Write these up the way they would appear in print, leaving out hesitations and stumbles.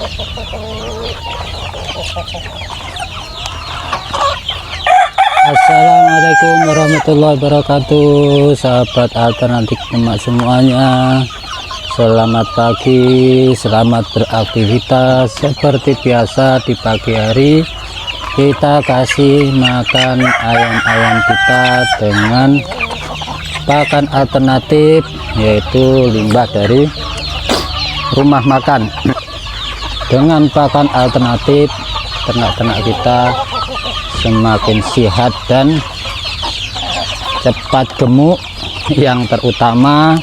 Assalamualaikum warahmatullahi wabarakatuh, sahabat alternatif emak semuanya. Selamat pagi, selamat beraktivitas. Seperti biasa di pagi hari kita kasih makan ayam-ayam kita dengan pakan alternatif, yaitu limbah dari rumah makan. Dengan pakan alternatif, ternak-ternak kita semakin sehat dan cepat gemuk. Yang terutama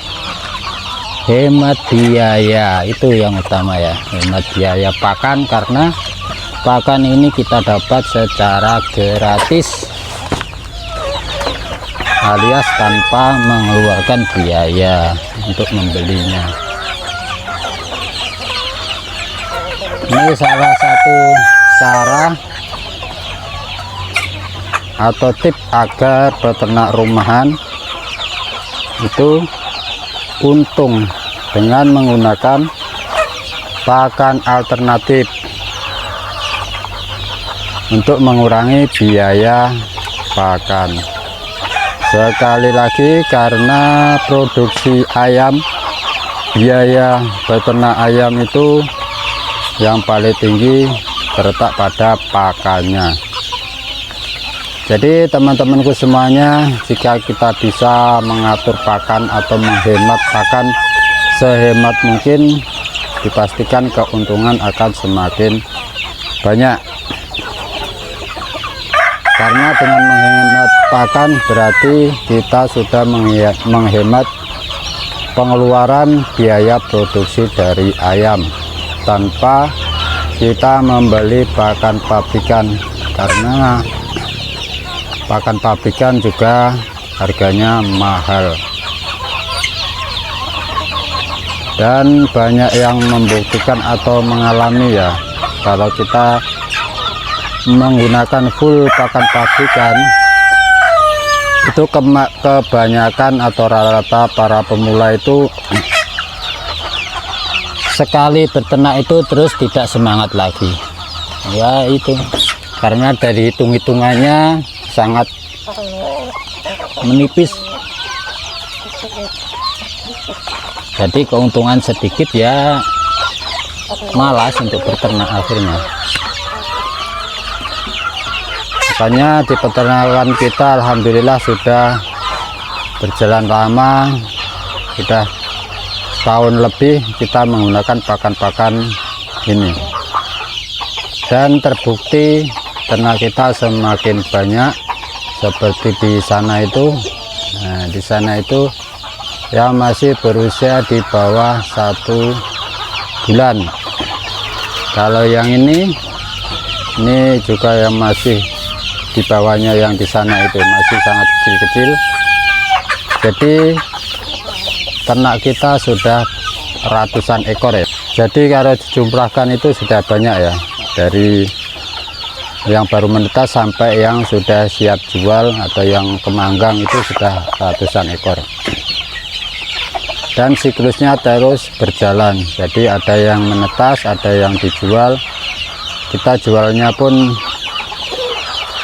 hemat biaya, itu yang utama ya, hemat biaya pakan, karena pakan ini kita dapat secara gratis alias tanpa mengeluarkan biaya untuk membelinya. Ini salah satu cara atau tip agar peternak rumahan itu untung dengan menggunakan pakan alternatif untuk mengurangi biaya pakan. Sekali lagi, karena produksi ayam, biaya beternak ayam itu yang paling tinggi terletak pada pakannya. Jadi teman-temanku semuanya, jika kita bisa mengatur pakan atau menghemat pakan sehemat mungkin, dipastikan keuntungan akan semakin banyak. Karena dengan menghemat pakan berarti kita sudah menghemat pengeluaran biaya produksi dari ayam tanpa kita membeli pakan pabrikan, karena pakan pabrikan juga harganya mahal. Dan banyak yang membuktikan atau mengalami ya, kalau kita menggunakan full pakan pabrikan itu kebanyakan atau rata-rata para pemula itu sekali berternak itu terus tidak semangat lagi ya, itu karena dari hitung-hitungannya sangat menipis, jadi keuntungan sedikit ya, malas untuk berternak akhirnya. Makanya di peternakan kita alhamdulillah sudah berjalan lama, sudah setahun lebih kita menggunakan pakan-pakan ini, dan terbukti ternak kita semakin banyak. Seperti di sana itu, nah di sana itu yang masih berusia di bawah 1 bulan. Kalau yang ini juga yang masih di bawahnya, yang di sana itu masih sangat kecil-kecil. Jadi ternak kita sudah ratusan ekor ya. Jadi kalau dijumlahkan itu sudah banyak ya, dari yang baru menetas sampai yang sudah siap jual atau yang kemanggang itu sudah ratusan ekor. Dan siklusnya terus berjalan, jadi ada yang menetas, ada yang dijual. Kita jualnya pun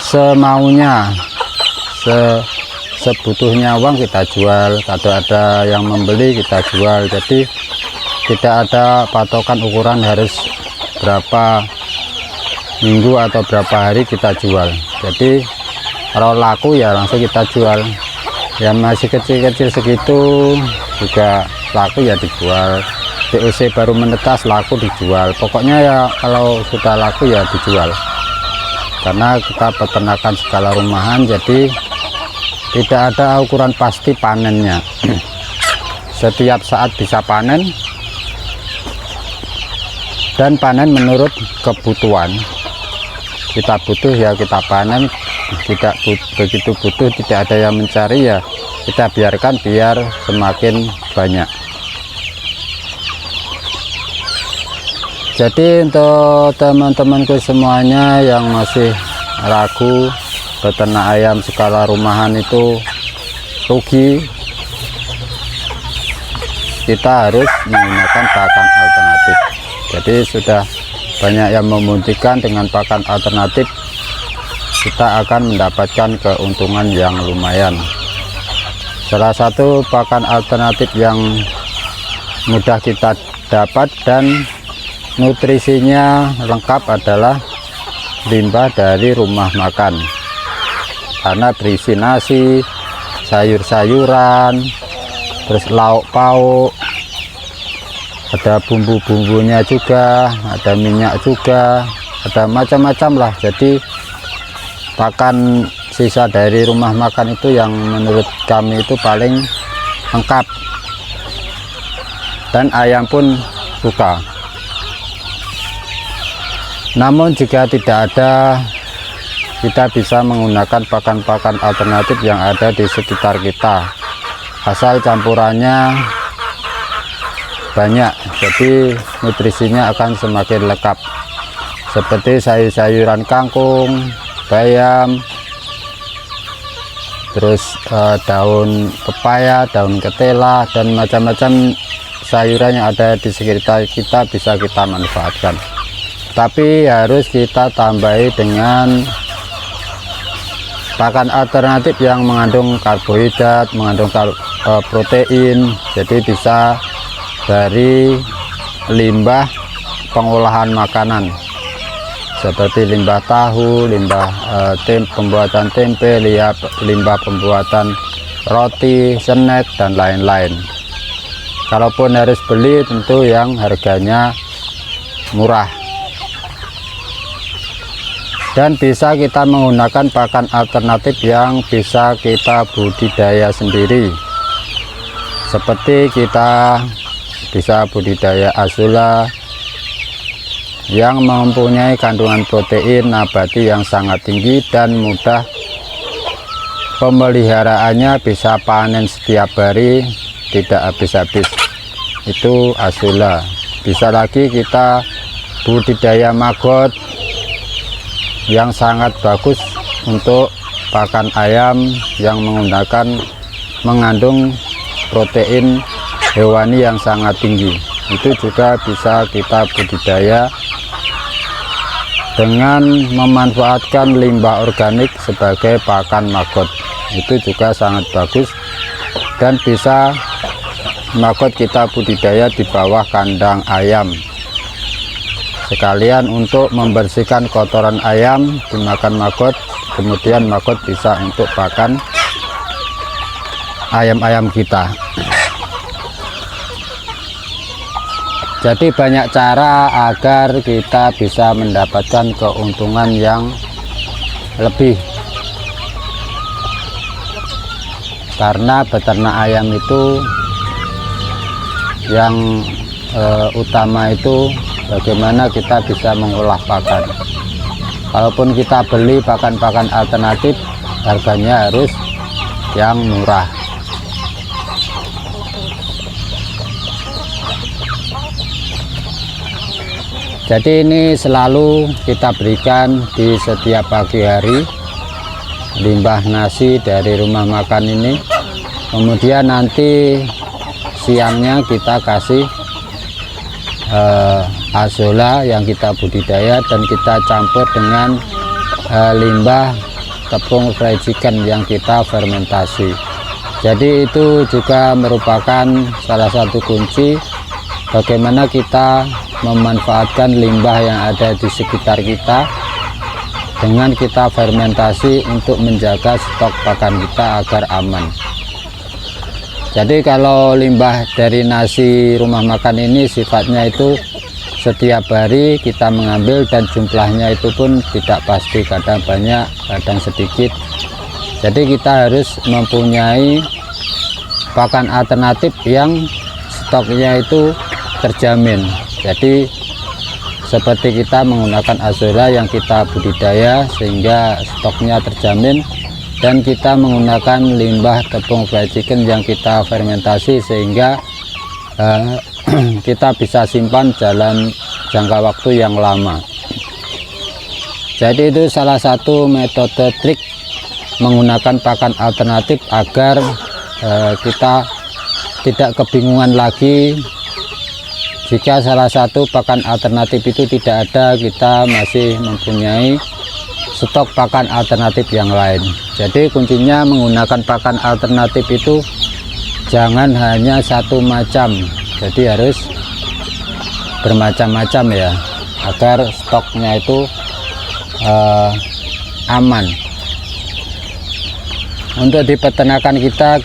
semaunya, sebutuhnya uang kita jual, atau ada yang membeli kita jual. Jadi tidak ada patokan ukuran harus berapa minggu atau berapa hari kita jual. Jadi kalau laku ya langsung kita jual, yang masih kecil-kecil segitu juga laku ya dijual. DOC baru menetas laku dijual, pokoknya ya kalau sudah laku ya dijual. Karena kita peternakan skala rumahan, jadi tidak ada ukuran pasti panennya. Setiap saat bisa panen, dan panen menurut kebutuhan. Kita butuh ya kita panen, tidak begitu butuh, tidak ada yang mencari ya kita biarkan biar semakin banyak. Jadi untuk teman-temanku semuanya yang masih ragu beternak ayam skala rumahan itu rugi, kita harus menggunakan pakan alternatif. Jadi sudah banyak yang membuktikan dengan pakan alternatif kita akan mendapatkan keuntungan yang lumayan. Salah satu pakan alternatif yang mudah kita dapat dan nutrisinya lengkap adalah limbah dari rumah makan, karena berisi nasi, sayur-sayuran, terus lauk pauk, ada bumbu-bumbunya juga, ada minyak juga, ada macam-macam lah. Jadi pakan sisa dari rumah makan itu yang menurut kami itu paling lengkap, dan ayam pun suka. Namun jika tidak ada, kita bisa menggunakan pakan-pakan alternatif yang ada di sekitar kita, asal campurannya banyak, jadi nutrisinya akan semakin lengkap, seperti sayur-sayuran kangkung, bayam, terus daun pepaya, daun ketela, dan macam-macam sayuran yang ada di sekitar kita bisa kita manfaatkan. Tapi harus kita tambahi dengan pakan alternatif yang mengandung karbohidrat, mengandung protein. Jadi bisa dari limbah pengolahan makanan seperti limbah tahu, limbah pembuatan tempe, limbah pembuatan roti, snack, dan lain-lain. Kalaupun harus beli, tentu yang harganya murah. Dan bisa kita menggunakan pakan alternatif yang bisa kita budidaya sendiri, seperti kita bisa budidaya azula yang mempunyai kandungan protein nabati yang sangat tinggi dan mudah pemeliharaannya, bisa panen setiap hari tidak habis-habis. Itu azula. Bisa lagi kita budidaya maggot yang sangat bagus untuk pakan ayam yang mengandung protein hewani yang sangat tinggi. Itu juga bisa kita budidaya dengan memanfaatkan limbah organik sebagai pakan maggot. Itu juga sangat bagus, dan bisa maggot kita budidaya di bawah kandang ayam, sekalian untuk membersihkan kotoran ayam dimakan maggot, kemudian maggot bisa untuk pakan ayam-ayam kita. Jadi banyak cara agar kita bisa mendapatkan keuntungan yang lebih, karena beternak ayam itu yang utama itu bagaimana kita bisa mengolah pakan. Kalaupun kita beli pakan-pakan alternatif, harganya harus yang murah. Jadi ini selalu kita berikan di setiap pagi hari limbah nasi dari rumah makan ini. Kemudian nanti siangnya kita kasih azula yang kita budidaya, dan kita campur dengan limbah tepung fried chicken yang kita fermentasi. Jadi itu juga merupakan salah satu kunci bagaimana kita memanfaatkan limbah yang ada di sekitar kita dengan kita fermentasi untuk menjaga stok pakan kita agar aman. Jadi kalau limbah dari nasi rumah makan ini sifatnya itu setiap hari kita mengambil, dan jumlahnya itu pun tidak pasti, kadang banyak kadang sedikit. Jadi kita harus mempunyai pakan alternatif yang stoknya itu terjamin. Jadi seperti kita menggunakan azula yang kita budidaya sehingga stoknya terjamin, dan kita menggunakan limbah tepung fried chicken yang kita fermentasi sehingga kita bisa simpan dalam jangka waktu yang lama. Jadi itu salah satu metode trik menggunakan pakan alternatif agar kita tidak kebingungan lagi Jika salah satu pakan alternatif itu tidak ada, kita masih mempunyai stok pakan alternatif yang lain. Jadi kuncinya menggunakan pakan alternatif itu jangan hanya satu macam, jadi harus bermacam-macam ya, agar stoknya itu aman. Untuk di peternakan kita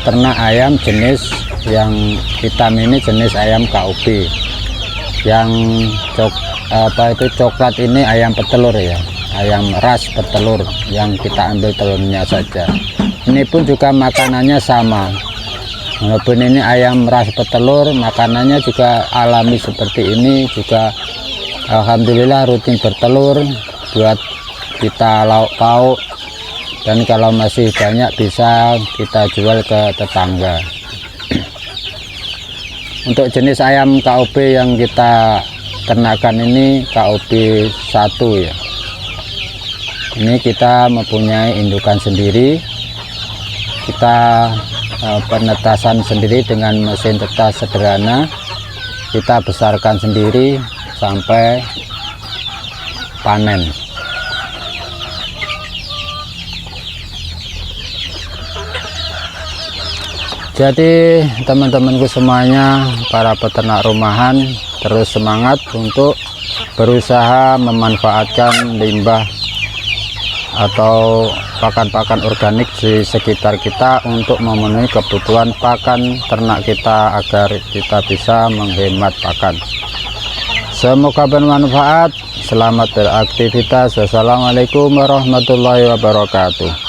ternak ayam jenis yang hitam ini jenis ayam KUP, yang coklat ini ayam petelur ya, ayam ras petelur yang kita ambil telurnya saja. Ini pun juga makanannya sama, walaupun ini ayam ras petelur, makanannya juga alami seperti ini juga. Alhamdulillah rutin bertelur buat kita lauk pauk, dan kalau masih banyak bisa kita jual ke tetangga. Untuk jenis ayam KUP yang kita ternakan ini KUP 1 ya. Ini kita mempunyai indukan sendiri, kita penetasan sendiri dengan mesin tetas sederhana, kita besarkan sendiri sampai panen. Jadi teman-temanku semuanya, para peternak rumahan, terus semangat untuk berusaha memanfaatkan limbah atau pakan-pakan organik di sekitar kita untuk memenuhi kebutuhan pakan ternak kita agar kita bisa menghemat pakan. Semoga bermanfaat. Selamat beraktivitas. Wassalamualaikum warahmatullahi wabarakatuh.